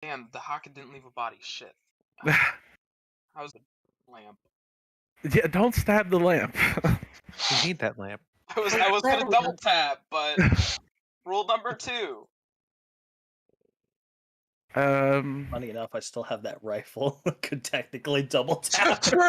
Damn, the Haka didn't leave a body. Shit. How was the lamp? Yeah, don't stab the lamp. We need that lamp. I was gonna double tap, but rule number 2. Funny enough, I still have that rifle. Could technically double tap. True.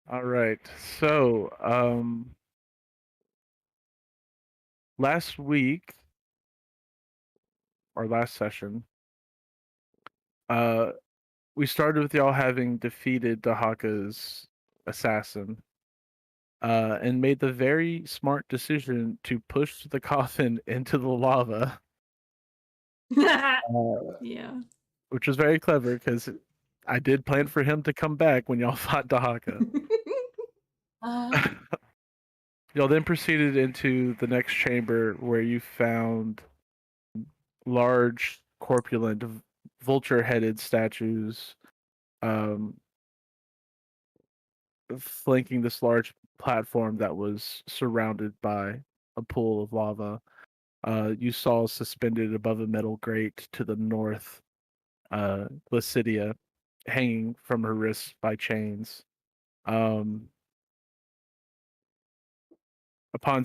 All right. So, last week or last session, we started with y'all having defeated Dahaka's assassin, and made the very smart decision to push the coffin into the lava. Yeah. Which was very clever because I did plan for him to come back when y'all fought Dahaka. Y'all then proceeded into the next chamber where you found large, corpulent, vulture-headed statues flanking this large platform that was surrounded by a pool of lava. You saw suspended above a metal grate to the north, Glacidia, hanging from her wrists by chains. Upon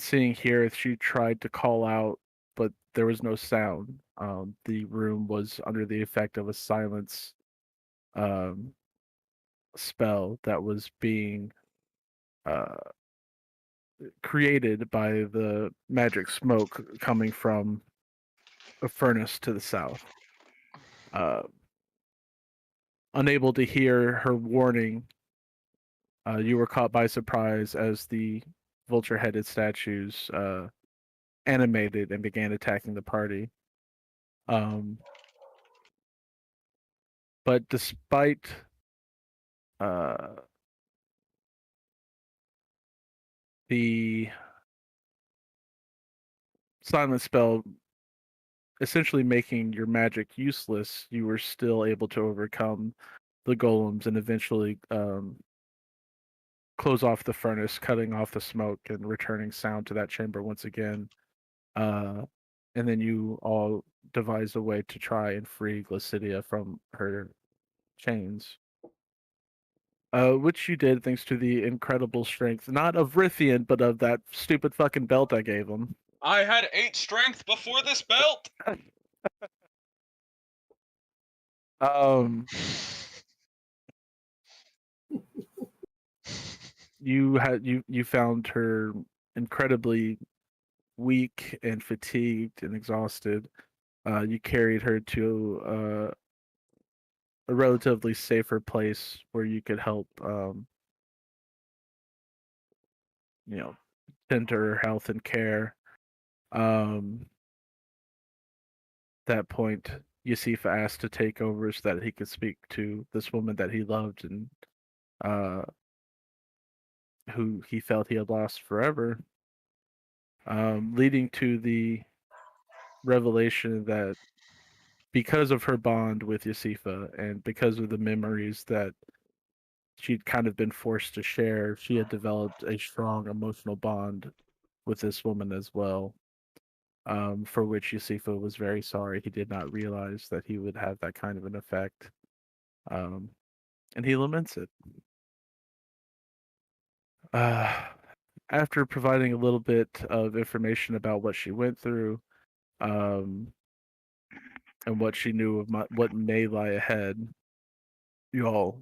seeing Hirith, she tried to call out, but there was no sound. The room was under the effect of a silence spell that was being created by the magic smoke coming from a furnace to the south. Unable to hear her warning, you were caught by surprise as the vulture-headed statues animated and began attacking the party. But despite the silent spell essentially making your magic useless, you were still able to overcome the golems and eventually close off the furnace, cutting off the smoke and returning sound to that chamber once again. And then you all devised a way to try and free Glacidia from her chains. Which you did thanks to the incredible strength, not of Rithian, but of that stupid fucking belt I gave him. I had 8 strength before this belt. You found her incredibly weak and fatigued and exhausted. You carried her to a relatively safer place where you could help tend to her health and care. That point, Yasifa asked to take over so that he could speak to this woman that he loved and who he felt he had lost forever, leading to the revelation that because of her bond with Yasifa and because of the memories that she'd kind of been forced to share, she had developed a strong emotional bond with this woman as well, for which Yasifa was very sorry. He did not realize that he would have that kind of an effect, and he laments it. After providing a little bit of information about what she went through, and what she knew of what may lie ahead, you all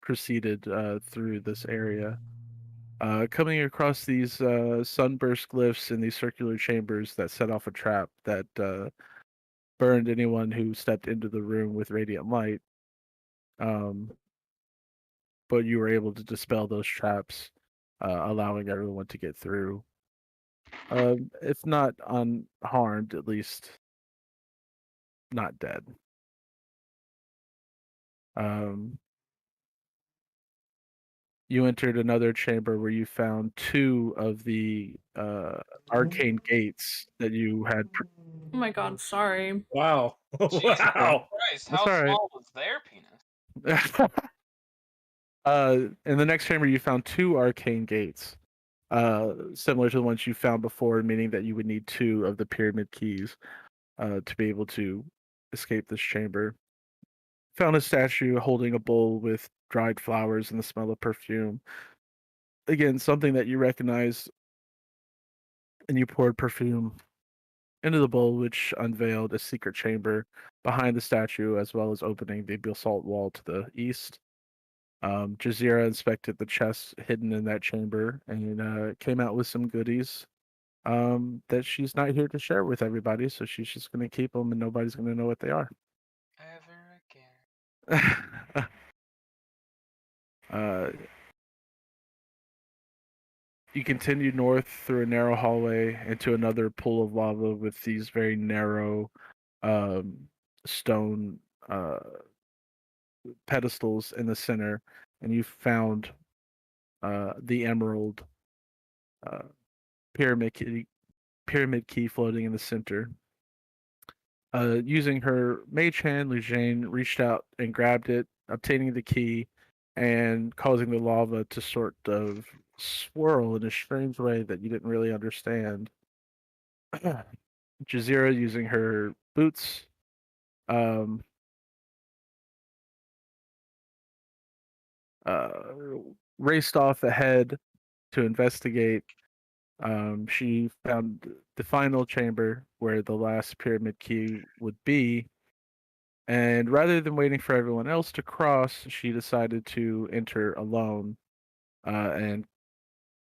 proceeded through this area, coming across these sunburst glyphs in these circular chambers that set off a trap that burned anyone who stepped into the room with radiant light. But you were able to dispel those traps, allowing everyone to get through. If not unharmed, at least not dead. You entered another chamber where you found 2 of the arcane gates that you had. Oh my god, sorry. Wow. Jesus Wow. Christ, That's how all right. small was their penis? In the next chamber, you found 2 arcane gates. similar to the ones you found before, meaning that you would need 2 of the pyramid keys to be able to escape this chamber. Found a statue holding a bowl with dried flowers and the smell of perfume. Again, something that you recognize, and you poured perfume into the bowl, which unveiled a secret chamber behind the statue, as well as opening the basalt wall to the east. Jazeera inspected the chests hidden in that chamber and came out with some goodies that she's not here to share with everybody, so she's just going to keep them and nobody's going to know what they are. Ever again. You continue north through a narrow hallway into another pool of lava with these very narrow stone pedestals in the center, and you found the emerald pyramid key floating in the center. Using her mage hand, Lujane reached out and grabbed it, obtaining the key and causing the lava to sort of swirl in a strange way that you didn't really understand. Jazeera, using her boots, raced off ahead to investigate. She found the final chamber where the last pyramid key would be, and rather than waiting for everyone else to cross, she decided to enter alone, and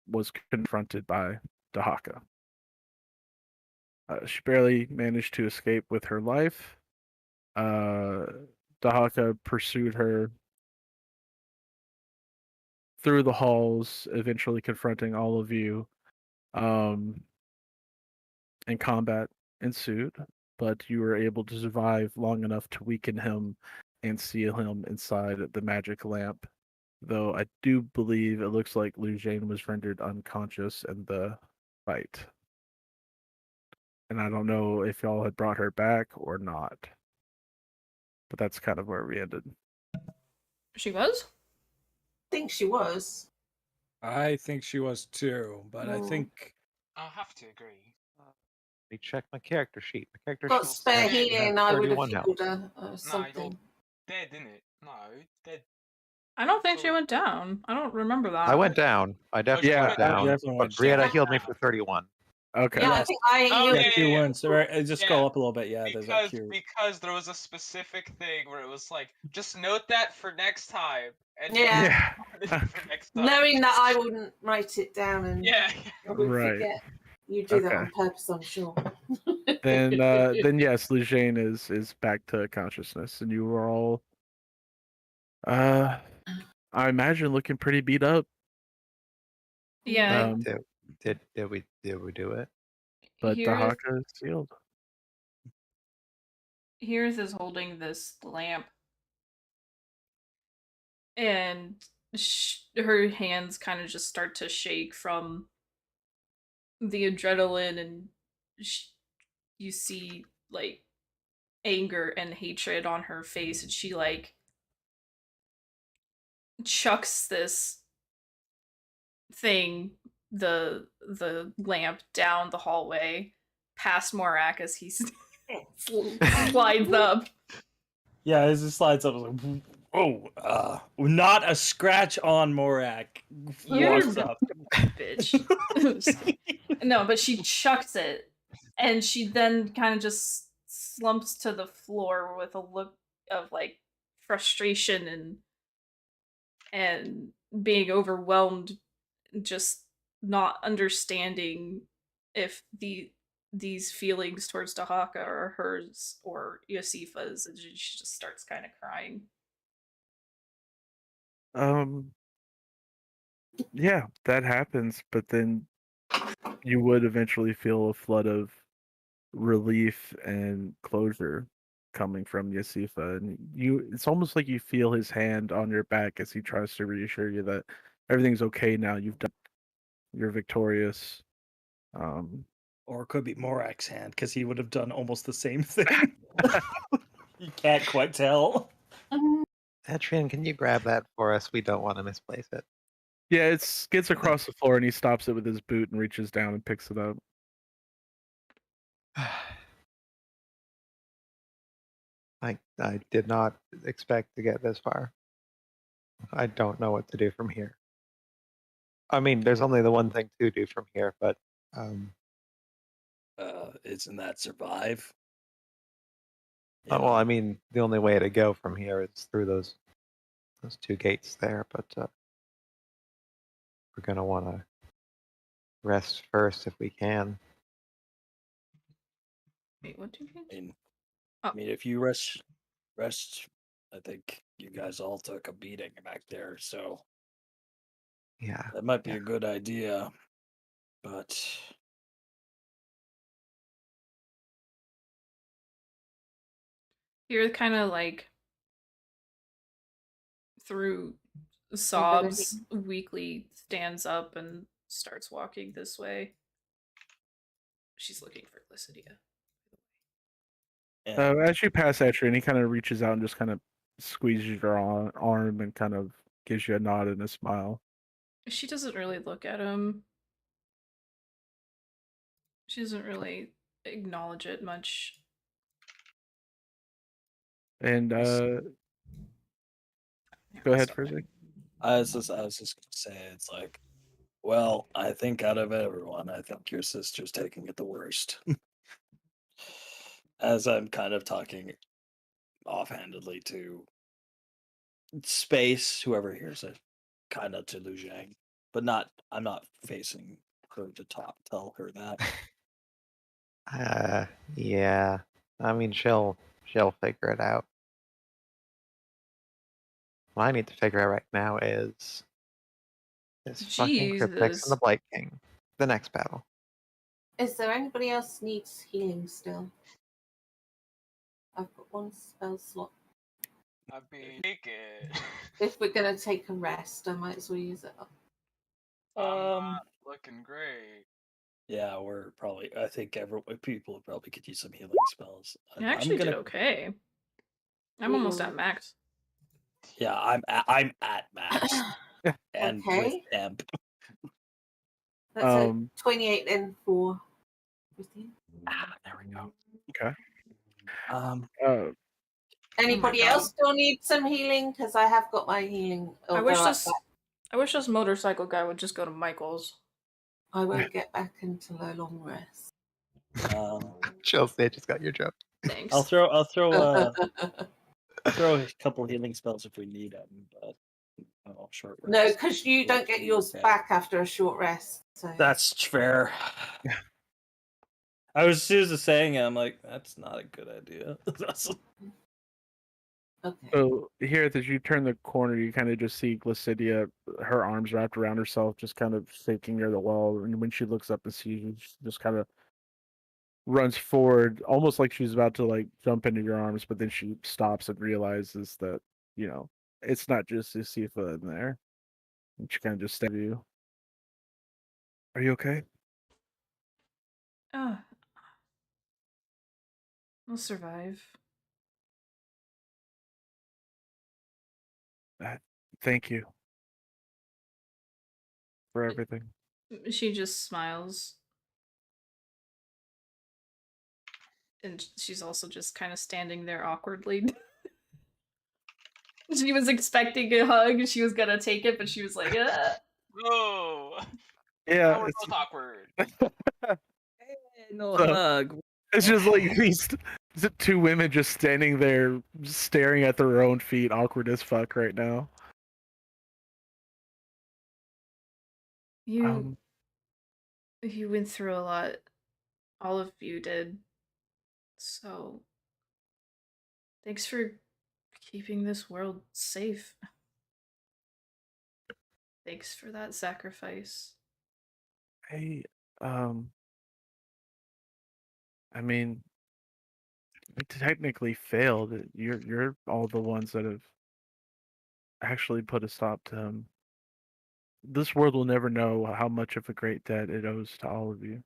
was confronted by Dahaka. She barely managed to escape with her life. Dahaka pursued her through the halls, eventually confronting all of you. And combat ensued, but you were able to survive long enough to weaken him and seal him inside the magic lamp. Though I do believe it looks like Lujane was rendered unconscious in the fight. And I don't know if y'all had brought her back or not. But that's kind of where we ended. She was? I think she was. I think she was too, but I Mm. think I'll have to agree. Let me check my character sheet. My character Got sheet spare says she here, had and I would have 31 health. healed her or Nah, something. you're dead, innit? No, dead. I don't think she So- went down. I don't remember that. I went down. I definitely Yeah, went I down. definitely But went Brianna down. healed me for 31. Okay. Yeah, I Yes. think I Oh, healed Yeah, yeah, Q yeah. once. Right, just scroll Yeah. up a little bit. Yeah, there's that Q. Because there was a specific thing where it was like, just note that for next time. And Yeah. for next time. knowing that I wouldn't write it down and Yeah. I would Right. forget. You do that Okay. on purpose, I'm sure. Then yes, Lujane is back to consciousness, and you were all I imagine looking pretty beat up. Yeah. Did we do it? But Here's, Dahaka is sealed. here's is holding this lamp. And her hands kind of just start to shake from the adrenaline, and you see like anger and hatred on her face, and she like chucks this thing, the lamp, down the hallway past Morak as he slides up. Yeah, as it slides up, I was like, "Whoa, not a scratch on Morak." You're Walks up. bitch. No, but she chucks it, and she then kind of just slumps to the floor with a look of like frustration and being overwhelmed, just not understanding if these feelings towards Dahaka are hers or Yosifa's, and she just starts kind of crying. Yeah, that happens, but then you would eventually feel a flood of relief and closure coming from Yasifa, and it's almost like you feel his hand on your back as he tries to reassure you that everything's okay now. You're victorious. Or it could be Morak's hand, because he would have done almost the same thing. You can't quite tell. Adrian, can you grab that for us? We don't want to misplace it. Yeah, it skids across the floor and he stops it with his boot and reaches down and picks it up. I did not expect to get this far. I don't know what to do from here. I mean, there's only the one thing to do from here, but Isn't that survive? well, I mean, the only way to go from here is through those two gates there. But we're gonna want to rest first if we can. Wait, what do you I mean? mean, Oh. I mean, if you rest, I think you guys all took a beating back there, so Yeah. that might be a good idea. But You're kind of like through sobs, weakly stands up and starts walking this way. She's looking for Glycidia. As you pass Adyrn, he kind of reaches out and just kind of squeezes your arm and kind of gives you a nod and a smile. She doesn't really look at him. She doesn't really acknowledge it much. And go ahead, Frizzy. I was just gonna say, it's like, well, I think out of everyone, I think your sister's taking it the worst. As I'm kind of talking offhandedly to space, whoever hears it, kind of to Lu Zhang, but I'm not facing her to tell her that. Yeah. I mean, she'll figure it out. What I need to figure out right now is this fucking Cryptex and the Blight King. The next battle. Is there anybody else needs healing still? I've got one spell slot. I'd be take it. If we're gonna take a rest, I might as well use it up. I'm not looking great. Yeah, we're probably. I think people probably could use some healing spells. I actually did okay. I'm almost at max. Yeah, I'm at max, and with Okay. temp. That's a 28 then for Christine. There we go. Okay. Anybody else still need some healing? Because I have got my healing. I wish this motorcycle guy would just go to Michael's. I won't get back until a long rest. Chelsea, I just got your joke. Thanks. I'll throw a couple healing spells if we need them, but short rest. No, because you don't get yours back after a short rest. So. That's fair. I was just saying, I'm like, that's not a good idea. Okay. So here, as you turn the corner, you kind of just see Glycidia, her arms wrapped around herself, just kind of shaking near the wall. And when she looks up and sees you, she just kind of runs forward, almost like she's about to like jump into your arms, but then she stops and realizes that, you know, it's not just Yusifa in there. And she kind of just stabs you. Are you okay? I'll survive. Thank you for everything. She just smiles. And she's also just kind of standing there awkwardly. She was expecting a hug. She was gonna take it, but she was like, Whoa. Yeah. Now we're both awkward. No hug. It's just like these two women just standing there staring at their own feet, awkward as fuck right now. You went through a lot. All of you did. So thanks for keeping this world safe. Thanks for that sacrifice. Hey, I mean, we technically failed. You're all the ones that have actually put a stop to him. This world will never know how much of a great debt it owes to all of you.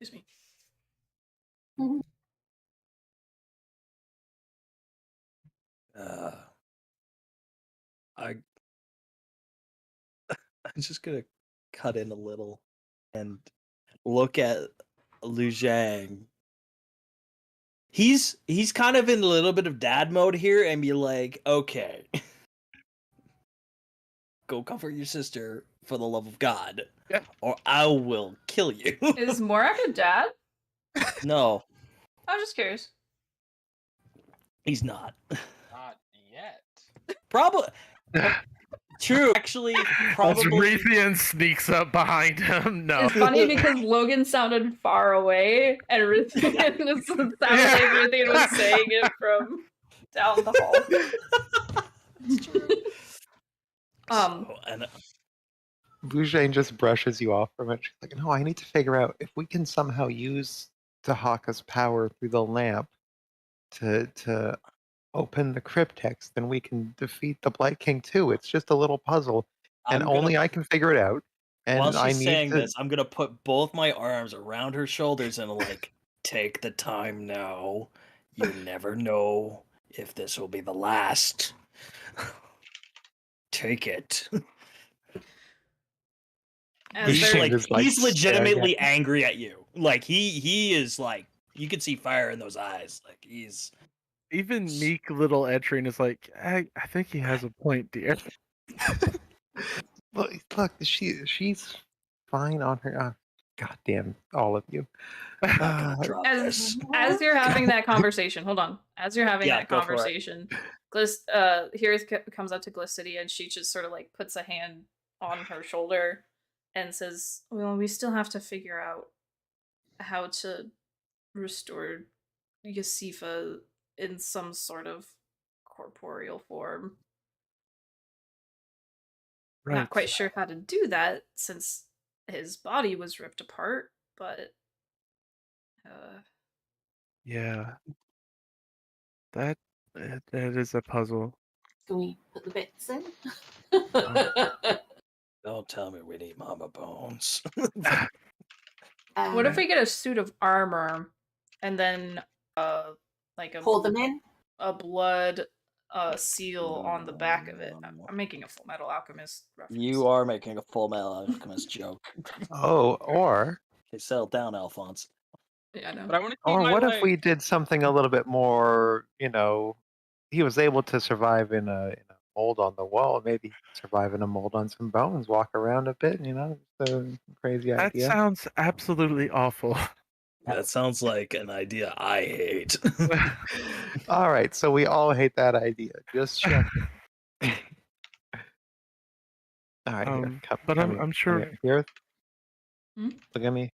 Excuse me. I'm just gonna cut in a little and look at Lu Zhang. He's kind of in a little bit of dad mode here, and be like, okay, go comfort your sister for the love of God, Yeah. or I will kill you. Is Morak a dad? No, I was just curious. he's not. Not yet. Probably true. Actually, As probably. Raytheon sneaks up behind him. No. It's funny because Logan sounded far away, and Raytheon sounded like Raytheon was saying it from down the hall. It's true. So, and Boujane just brushes you off from it. She's like, no, I need to figure out if we can somehow use Tahaka's power through the lamp to open the cryptex, then we can defeat the Blight King too. It's just a little puzzle, and only I can figure it out. And while I she's need saying to... this, I'm gonna put both my arms around her shoulders and like, take the time now. You never know if this will be the last. Take it. As He's they're- Boujane is, like, he's staring legitimately at angry at you. Like he is like, you can see fire in those eyes. Like he's Even meek little Etrine is like, I think he has a point, dear. Look, she's fine on her. Goddamn, all of you. drop as this. you're having that conversation, hold on. As you're having Yeah, that go for it. conversation, comes up to Glycidia, and she just sort of like puts a hand on her shoulder and says, "Well, we still have to figure out how to restore Yasifa in some sort of corporeal form. Not quite sure how to do that since his body was ripped apart, but Yeah. That is a puzzle. Can we put the bits in? Don't tell me we need mama bones. what if we get a suit of armor and then like pour them in? a blood seal on the back of it? I'm making a Full Metal Alchemist reference. You are making a Full Metal Alchemist joke. Oh, or Okay, settle down, Alphonse. Yeah, I know. But I want to keep or my what leg. if we did something a little bit more? He was able to survive in a mold on the wall. Maybe survive in a mold on some bones. Walk around a bit. It's a crazy That idea. sounds absolutely awful. That sounds like an idea I hate. All right, so we all hate that idea. Just check. All right, here, But come I'm here, sure. come here. Hmm? Look at me.